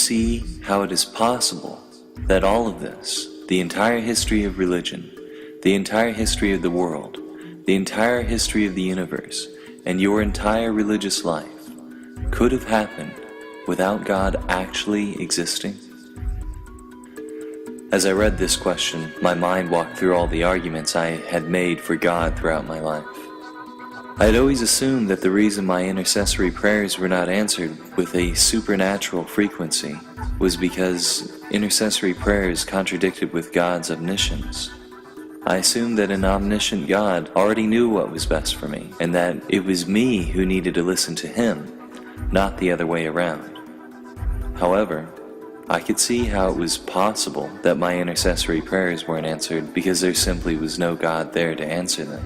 see how it is possible that all of this, the entire history of religion, the entire history of the world, the entire history of the universe, and your entire religious life could have happened without God actually existing? As I read this question, my mind walked through all the arguments I had made for God throughout my life. I had always assumed that the reason my intercessory prayers were not answered with a supernatural frequency was because intercessory prayers contradicted with God's omniscience. I assumed that an omniscient God already knew what was best for me, and that it was me who needed to listen to Him, not the other way around. However, I could see how it was possible that my intercessory prayers weren't answered because there simply was no God there to answer them.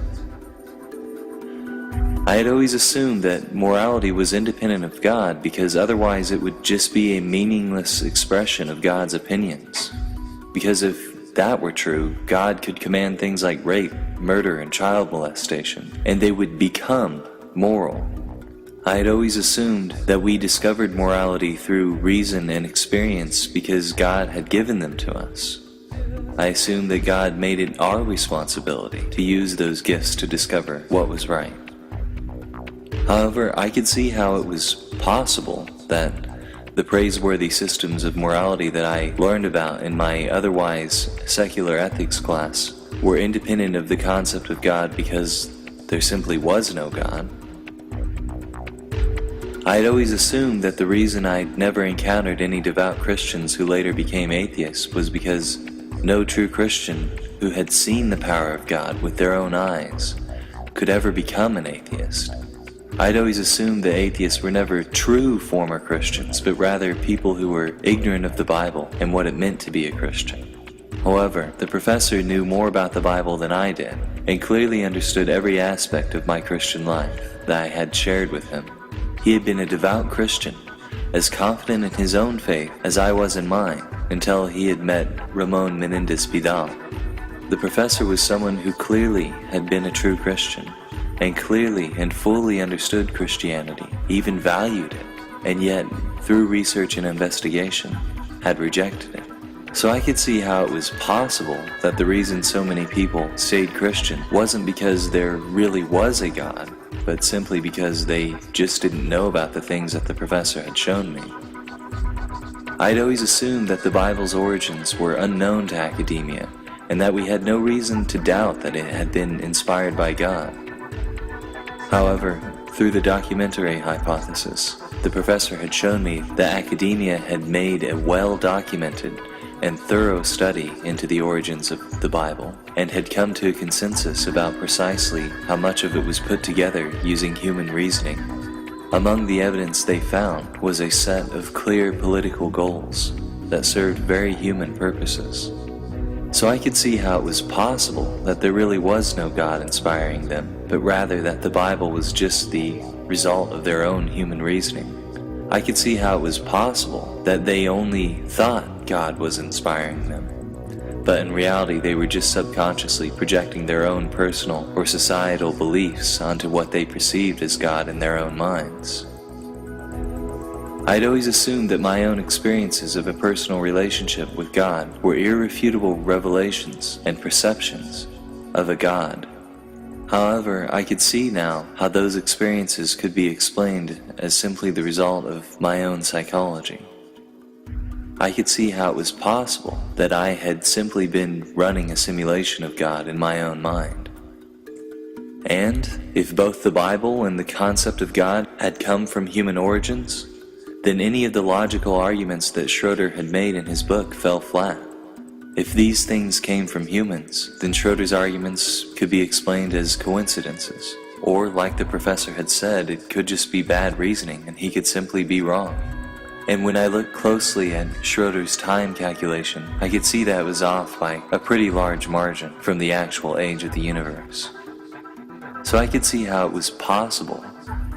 I had always assumed that morality was independent of God because otherwise it would just be a meaningless expression of God's opinions. Because if that were true, God could command things like rape, murder, and child molestation, and they would become moral. I had always assumed that we discovered morality through reason and experience because God had given them to us. I assumed that God made it our responsibility to use those gifts to discover what was right. However, I could see how it was possible that the praiseworthy systems of morality that I learned about in my otherwise secular ethics class were independent of the concept of God because there simply was no God. I had always assumed that the reason I'd never encountered any devout Christians who later became atheists was because no true Christian who had seen the power of God with their own eyes could ever become an atheist. I'd always assumed that atheists were never true former Christians, but rather people who were ignorant of the Bible and what it meant to be a Christian. However, the professor knew more about the Bible than I did, and clearly understood every aspect of my Christian life that I had shared with him. He had been a devout Christian, as confident in his own faith as I was in mine, until he had met Ramon Menendez-Pidal. The professor was someone who clearly had been a true Christian, and clearly and fully understood Christianity, even valued it, and yet, through research and investigation, had rejected it. So I could see how it was possible that the reason so many people stayed Christian wasn't because there really was a God, but simply because they just didn't know about the things that the professor had shown me. I'd always assumed that the Bible's origins were unknown to academia, and that we had no reason to doubt that it had been inspired by God. However, through the documentary hypothesis, the professor had shown me that academia had made a well-documented and thorough study into the origins of the Bible, and had come to a consensus about precisely how much of it was put together using human reasoning. Among the evidence they found was a set of clear political goals that served very human purposes. So I could see how it was possible that there really was no God inspiring them, but rather that the Bible was just the result of their own human reasoning. I could see how it was possible that they only thought God was inspiring them, but in reality they were just subconsciously projecting their own personal or societal beliefs onto what they perceived as God in their own minds. I'd always assumed that my own experiences of a personal relationship with God were irrefutable revelations and perceptions of a God. However, I could see now how those experiences could be explained as simply the result of my own psychology. I could see how it was possible that I had simply been running a simulation of God in my own mind. And if both the Bible and the concept of God had come from human origins, then any of the logical arguments that Schroeder had made in his book fell flat. If these things came from humans, then Schroeder's arguments could be explained as coincidences, or like the professor had said, it could just be bad reasoning and he could simply be wrong. And when I looked closely at Schroeder's time calculation, I could see that it was off by a pretty large margin from the actual age of the universe. So I could see how it was possible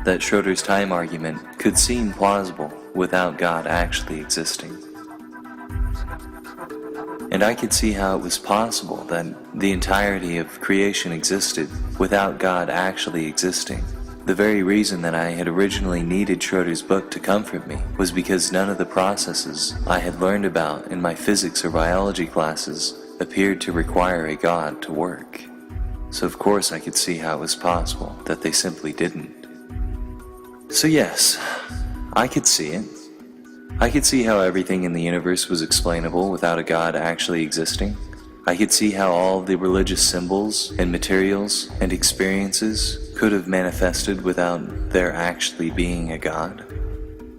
that Schroeder's time argument could seem plausible without God actually existing. And I could see how it was possible that the entirety of creation existed without God actually existing, The very reason that I had originally needed Schroeder's book to comfort me was because none of the processes I had learned about in my physics or biology classes appeared to require a God to work. So of course I could see how it was possible that they simply didn't. So yes, I could see it. I could see how everything in the universe was explainable without a God actually existing. I could see how all the religious symbols and materials and experiences could have manifested without there actually being a God.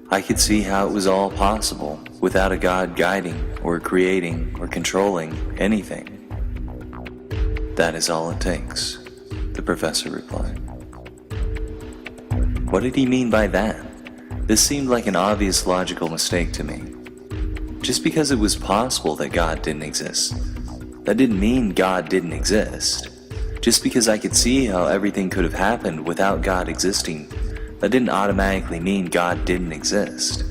I could see how it was all possible without a God guiding or creating or controlling anything. That is all it takes, the professor replied. What did he mean by that? This seemed like an obvious logical mistake to me. Just because it was possible that God didn't exist, that didn't mean God didn't exist. Just because I could see how everything could have happened without God existing, that didn't automatically mean God didn't exist.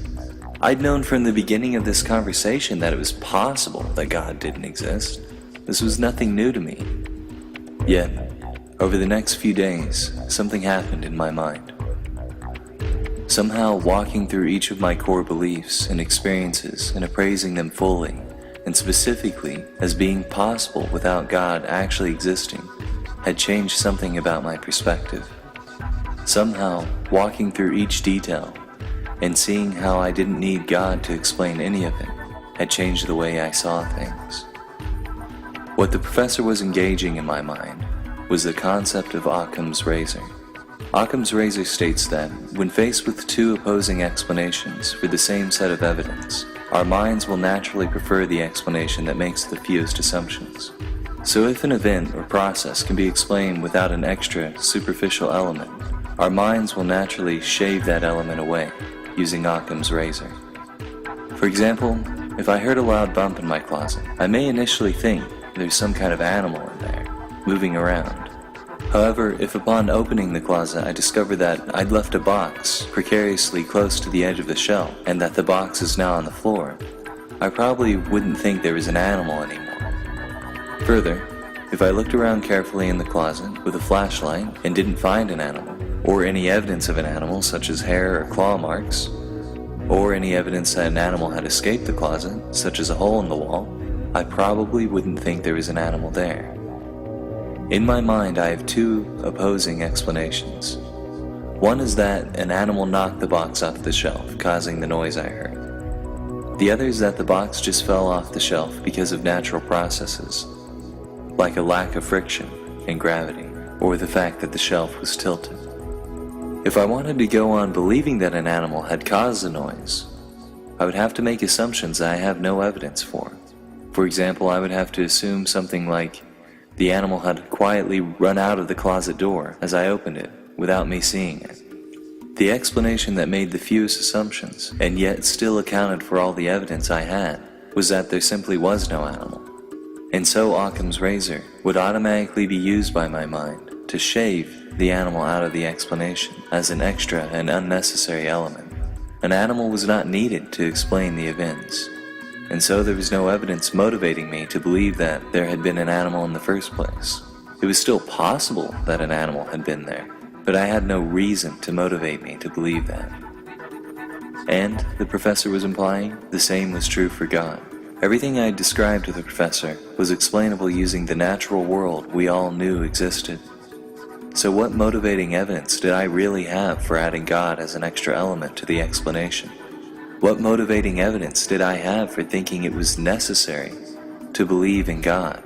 I'd known from the beginning of this conversation that it was possible that God didn't exist. This was nothing new to me. Yet, over the next few days, something happened in my mind. Somehow walking through each of my core beliefs and experiences and appraising them fully, and specifically as being possible without God actually existing, had changed something about my perspective. Somehow, walking through each detail and seeing how I didn't need God to explain any of it had changed the way I saw things. What the professor was engaging in my mind was the concept of Occam's razor. Occam's razor states that, when faced with two opposing explanations for the same set of evidence, our minds will naturally prefer the explanation that makes the fewest assumptions. So if an event or process can be explained without an extra, superficial element, our minds will naturally shave that element away, using Occam's razor. For example, if I heard a loud bump in my closet, I may initially think there's some kind of animal in there, moving around. However, if upon opening the closet I discover that I'd left a box precariously close to the edge of the shelf and that the box is now on the floor, I probably wouldn't think there was an animal anymore. Further, if I looked around carefully in the closet with a flashlight and didn't find an animal, or any evidence of an animal such as hair or claw marks, or any evidence that an animal had escaped the closet, such as a hole in the wall, I probably wouldn't think there was an animal there. In my mind, I have two opposing explanations. One is that an animal knocked the box off the shelf, causing the noise I heard. The other is that the box just fell off the shelf because of natural processes, like a lack of friction and gravity, or the fact that the shelf was tilted. If I wanted to go on believing that an animal had caused the noise, I would have to make assumptions that I have no evidence for. For example, I would have to assume something like, the animal had quietly run out of the closet door as I opened it, without me seeing it. The explanation that made the fewest assumptions, and yet still accounted for all the evidence I had, was that there simply was no animal. And so Occam's razor would automatically be used by my mind to shave the animal out of the explanation as an extra and unnecessary element. An animal was not needed to explain the events. And so there was no evidence motivating me to believe that there had been an animal in the first place. It was still possible that an animal had been there, but I had no reason to motivate me to believe that. And, the professor was implying, the same was true for God. Everything I had described to the professor was explainable using the natural world we all knew existed. So what motivating evidence did I really have for adding God as an extra element to the explanation? What motivating evidence did I have for thinking it was necessary to believe in God?